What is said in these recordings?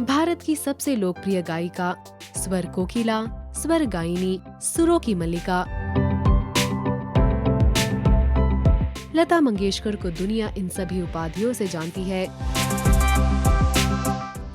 भारत की सबसे लोकप्रिय गायिका, स्वर कोकिला, स्वर गायिनी, सुरों की मल्लिका। लता मंगेशकर को दुनिया इन सभी उपाधियों से जानती है।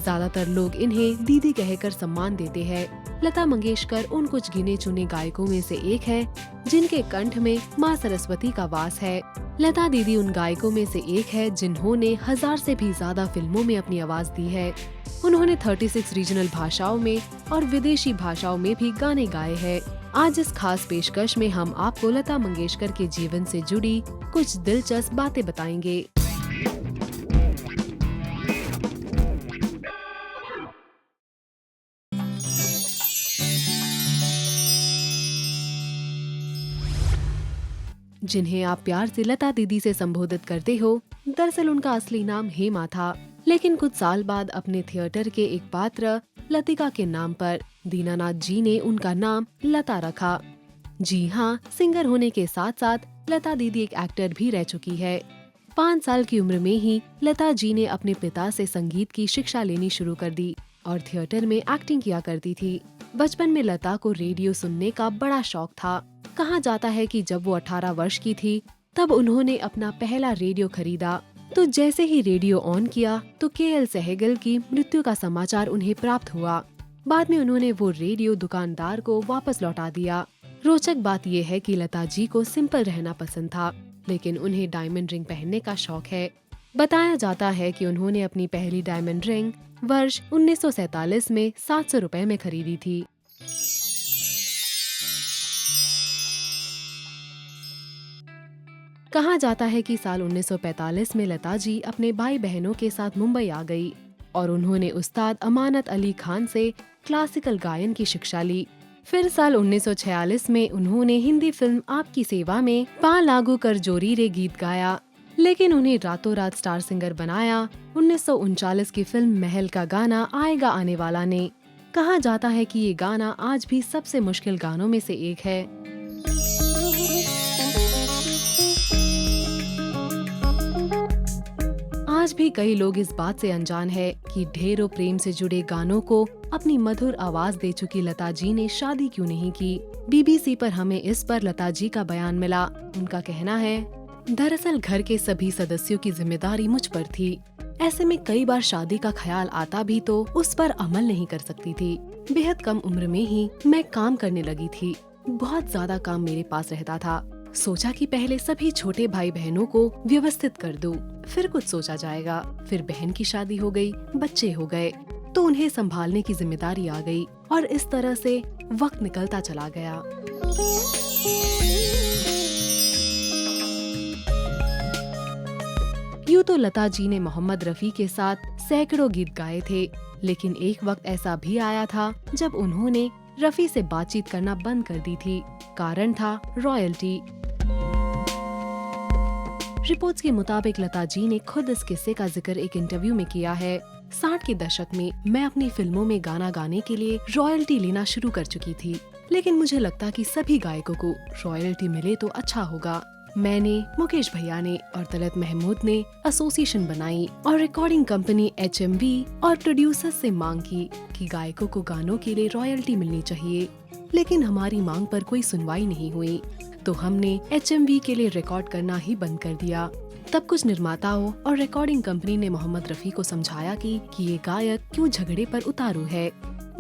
ज्यादातर लोग इन्हें दीदी कहकर सम्मान देते हैं। लता मंगेशकर उन कुछ गिने चुने गायकों में से एक है जिनके कंठ में मां सरस्वती का वास है। लता दीदी उन गायकों में से एक है जिन्होंने 1000 से भी ज्यादा फिल्मों में अपनी आवाज दी है। उन्होंने 36 रीजनल भाषाओं में और विदेशी भाषाओं में भी गाने गाए हैं। आज इस खास पेशकश में हम आपको लता मंगेशकर के जीवन से जुड़ी कुछ दिलचस्प बातें बताएंगे। जिन्हें आप प्यार से लता दीदी से संबोधित करते हो, दरअसल उनका असली नाम हेमा था, लेकिन कुछ साल बाद अपने थिएटर के एक पात्र लतिका के नाम पर दीनानाथ जी ने उनका नाम लता रखा। जी हाँ, सिंगर होने के साथ साथ लता दीदी एक एक्टर भी रह चुकी है। 5 साल की उम्र में ही लता जी ने अपने पिता से संगीत की शिक्षा लेनी शुरू कर दी और थिएटर में एक्टिंग किया करती थी। बचपन में लता को रेडियो सुनने का बड़ा शौक था। कहा जाता है कि जब वो 18 वर्ष की थी तब उन्होंने अपना पहला रेडियो खरीदा। तो जैसे ही रेडियो ऑन किया तो के.एल. सहगल की मृत्यु का समाचार उन्हें प्राप्त हुआ। बाद में उन्होंने वो रेडियो दुकानदार को वापस लौटा दिया। रोचक बात यह है कि लता जी को सिंपल रहना पसंद था, लेकिन उन्हें डायमंड रिंग पहनने का शौक है। बताया जाता है कि उन्होंने अपनी पहली डायमंड रिंग वर्ष 1947 में 700 रुपए में खरीदी थी। कहा जाता है कि साल 1945 में लता जी अपने भाई बहनों के साथ मुंबई आ गई और उन्होंने उस्ताद अमानत अली खान से क्लासिकल गायन की शिक्षा ली। फिर साल 1946 में उन्होंने हिंदी फिल्म आपकी सेवा में पा लागू कर जोरी रे गीत गाया, लेकिन उन्हें रातों रात स्टार सिंगर बनाया 1939 की फिल्म महल का गाना आएगा आने वाला ने। कहा जाता है कि ये गाना आज भी सबसे मुश्किल गानों में से एक है। आज भी कई लोग इस बात से अनजान है कि ढेरों प्रेम से जुड़े गानों को अपनी मधुर आवाज दे चुकी लता जी ने शादी क्यों नहीं की। बीबीसी पर हमें इस पर लता जी का बयान मिला। उनका कहना है, दरअसल घर के सभी सदस्यों की जिम्मेदारी मुझ पर थी। ऐसे में कई बार शादी का ख्याल आता भी तो उस पर अमल नहीं कर सकती थी। बेहद कम उम्र में ही मैं काम करने लगी थी। बहुत ज्यादा काम मेरे पास रहता था। सोचा कि पहले सभी छोटे भाई बहनों को व्यवस्थित कर दूं, फिर कुछ सोचा जाएगा। फिर बहन की शादी हो गई, बच्चे हो गए, तो उन्हें संभालने की जिम्मेदारी आ गई और इस तरह से वक्त निकलता चला गया। यूं तो लता जी ने मोहम्मद रफी के साथ सैकड़ों गीत गाए थे, लेकिन एक वक्त ऐसा भी आया था जब उन्होंने रफी से बातचीत करना बंद कर दी थी। कारण था रॉयल्टी। रिपोर्ट्स के मुताबिक लता जी ने खुद इस किस्से का जिक्र एक इंटरव्यू में किया है। 60 के दशक में मैं अपनी फिल्मों में गाना गाने के लिए रॉयल्टी लेना शुरू कर चुकी थी, लेकिन मुझे लगता कि सभी गायकों को रॉयल्टी मिले तो अच्छा होगा। मैंने, मुकेश भैया ने और तलत महमूद ने एसोसिएशन बनाई और रिकॉर्डिंग कंपनी HMV और प्रोड्यूसर से मांग की कि गायकों को गानों के लिए रॉयल्टी मिलनी चाहिए, लेकिन हमारी मांग पर कोई सुनवाई नहीं हुई। तो हमने HMV के लिए रिकॉर्ड करना ही बंद कर दिया। तब कुछ निर्माताओं और रिकॉर्डिंग कंपनी ने मोहम्मद रफी को समझाया कि ये गायक क्यों झगड़े पर उतारू है।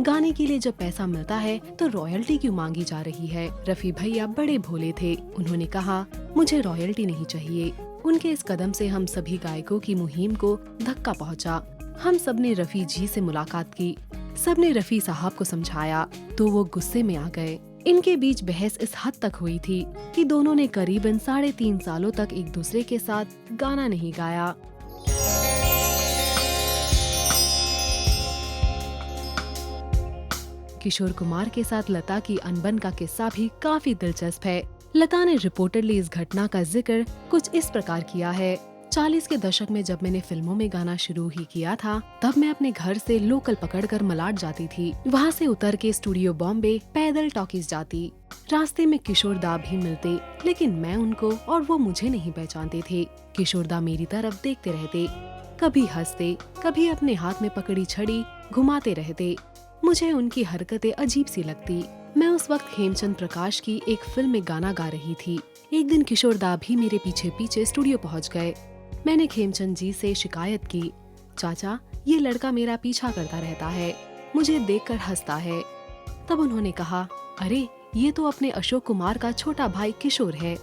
गाने के लिए जब पैसा मिलता है तो रॉयल्टी क्यों मांगी जा रही है। रफी भैया बड़े भोले थे। उन्होंने कहा, मुझे रॉयल्टी नहीं चाहिए। उनके इस कदम से हम सभी गायकों की मुहिम को धक्का पहुंचा। हम सबने रफी जी से मुलाकात की। सबने रफी साहब को समझाया तो वो गुस्से में आ गए। इनके बीच बहस इस हद तक हुई थी कि दोनों ने करीबन 3.5 सालों तक एक दूसरे के साथ गाना नहीं गाया। किशोर कुमार के साथ लता की अनबन का किस्सा भी काफी दिलचस्प है। लता ने रिपोर्टडली इस घटना का जिक्र कुछ इस प्रकार किया है, 40 के दशक में जब मैंने फिल्मों में गाना शुरू ही किया था, तब मैं अपने घर से लोकल पकड़कर मलाड जाती थी। वहाँ से उतर के स्टूडियो बॉम्बे पैदल टॉकीज जाती। रास्ते में किशोर दा भी मिलते, लेकिन मैं उनको और वो मुझे नहीं पहचानते थे। किशोर दा मेरी तरफ देखते रहते, कभी हंसते, कभी अपने हाथ में पकड़ी छड़ी घुमाते रहते। मुझे उनकी हरकतें अजीब सी लगती। मैं उस वक्त हेमचंद प्रकाश की एक फिल्म में गाना गा रही थी। एक दिन किशोर दा भी मेरे पीछे पीछे स्टूडियो पहुंच गए। मैंने खेमचंद जी से शिकायत की, चाचा ये लड़का मेरा पीछा करता रहता है, मुझे देखकर हंसता है। तब उन्होंने कहा, अरे ये तो अपने अशोक कुमार का छोटा भाई किशोर है।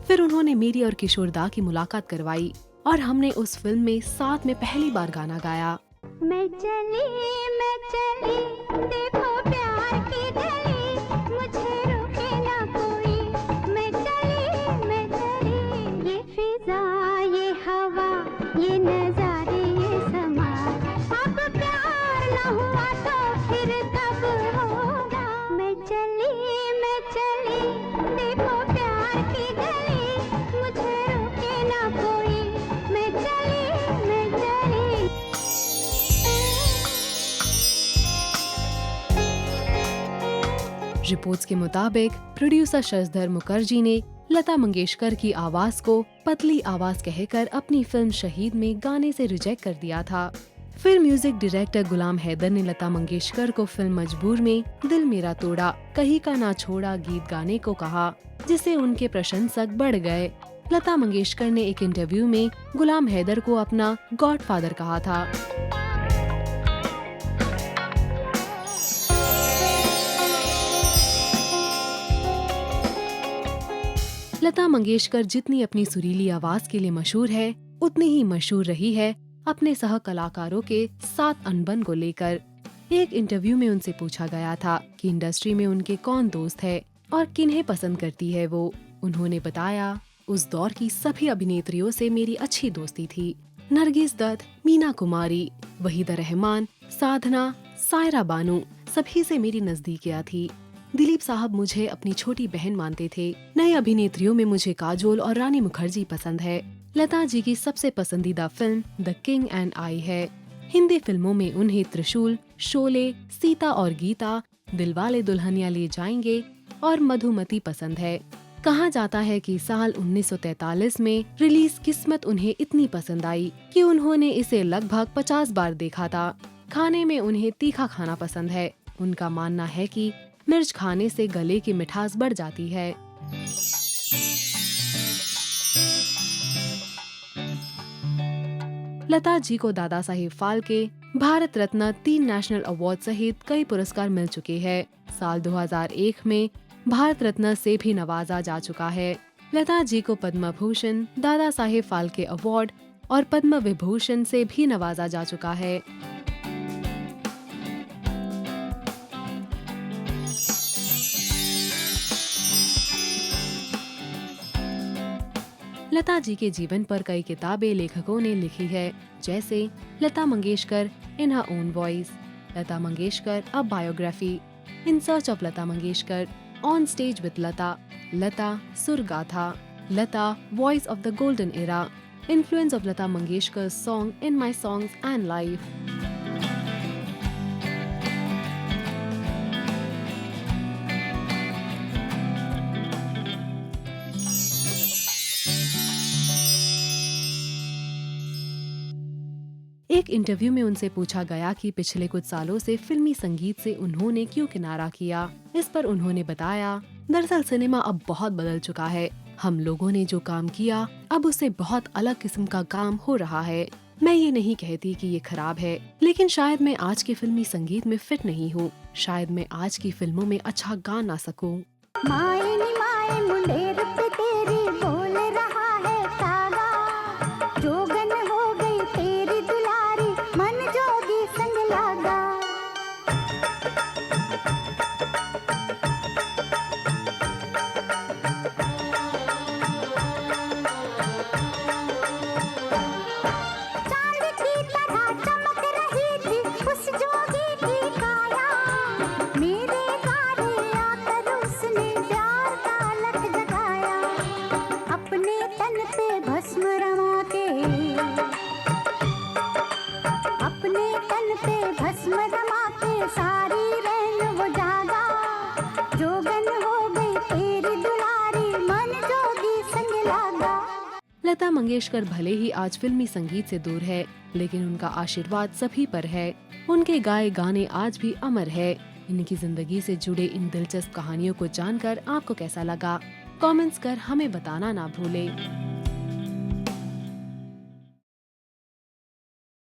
फिर उन्होंने मेरी और किशोर दा की मुलाकात करवाई और हमने उस फिल्म में साथ में पहली बार गाना गाया। मैं चली देखो प्यार की गली, मुझे रोके ना कोई। मैं चली ये फिजा ये हवा ये नजारे ये समा, अब प्यार ना हुआ तो फिर कब होगा। मैं चली देखो प्यार की गली, मुझे रोके ना कोई। मैं चली रिपोर्ट्स के मुताबिक प्रोड्यूसर शशधर मुखर्जी ने लता मंगेशकर की आवाज को पतली आवाज कहकर अपनी फिल्म शहीद में गाने से रिजेक्ट कर दिया था। फिर म्यूजिक डायरेक्टर गुलाम हैदर ने लता मंगेशकर को फिल्म मजबूर में दिल मेरा तोड़ा कहीं का ना छोड़ा गीत गाने को कहा, जिससे उनके प्रशंसक बढ़ गए। लता मंगेशकर ने एक इंटरव्यू में गुलाम हैदर को अपना गॉडफादर कहा था। लता मंगेशकर जितनी अपनी सुरीली आवाज के लिए मशहूर है, उतनी ही मशहूर रही है अपने सह कलाकारों के साथ अनबन को लेकर। एक इंटरव्यू में उनसे पूछा गया था कि इंडस्ट्री में उनके कौन दोस्त है और किन्हें पसंद करती है वो। उन्होंने बताया, उस दौर की सभी अभिनेत्रियों से मेरी अच्छी दोस्ती थी। नरगिस दत्त, मीना कुमारी, वहीदा रहमान, साधना, सायरा बानू, सभी से मेरी नजदीकियां थी। दिलीप साहब मुझे अपनी छोटी बहन मानते थे। नई अभिनेत्रियों में मुझे काजोल और रानी मुखर्जी पसंद है। लता जी की सबसे पसंदीदा film the king and I है। हिंदी फिल्मों में उन्हें त्रिशूल, शोले, सीता और गीता, दिलवाले दुल्हनिया ले जाएंगे और मधुमती पसंद है। कहा जाता है कि साल 1943 में रिलीज किस्मत उन्हें इतनी पसंद आई कि उन्होंने इसे लगभग 50 बार देखा था। खाने में उन्हें तीखा खाना पसंद है। उनका मानना है कि मिर्च खाने से गले की मिठास बढ़ जाती है। लता जी को दादा साहेब फाल्के, भारत रत्न, 3 नेशनल अवार्ड सहित कई पुरस्कार मिल चुके हैं। साल 2001 में भारत रत्न से भी नवाजा जा चुका है। लता जी को पद्म भूषण, दादा साहेब फाल्के अवार्ड और पद्म विभूषण से भी नवाजा जा चुका है। लता जी के जीवन पर कई किताबें लेखकों ने लिखी है, जैसे Lata Mangeshkar in her own voice, Lata Mangeshkar a biography, in search of Lata Mangeshkar, on stage with Lata, Lata Surgatha, Lata voice of the golden era, influence of Lata Mangeshkar song in my songs and life. एक इंटरव्यू में उनसे पूछा गया कि पिछले कुछ सालों से फिल्मी संगीत से उन्होंने क्यों किनारा किया। इस पर उन्होंने बताया, दरअसल सिनेमा अब बहुत बदल चुका है। हम लोगों ने जो काम किया, अब उससे बहुत अलग किस्म का काम हो रहा है। मैं ये नहीं कहती कि ये खराब है, लेकिन शायद मैं आज के फिल्मी संगीत में फिट नहीं हूँ। शायद मैं आज की फिल्मों में अच्छा गा ना सकूँ। माए नी माए मुंडेर पे तेरी बोल रहा है तागा, जोगन हो गई तेरी दुलारी, मन जोगी संग लागा। चांद की तरह चमक रही थी उस जोगी की काया, मेरे गाने आकर उसने प्यार का लख जगाया। अपने तन पे भस्म रमा के, अपने तन पे भस्म रमा के सारी रैन वो जागा, जोगन हो गई तेरी दुलारी, मन जोगी संग लागा। लता मंगेशकर भले ही आज फिल्मी संगीत से दूर है, लेकिन उनका आशीर्वाद सभी पर है। उनके गाए गाने आज भी अमर है। इनकी जिंदगी से जुड़े इन दिलचस्प कहानियों को जानकर आपको कैसा लगा? कमेंट्स कर हमें बताना ना भूले।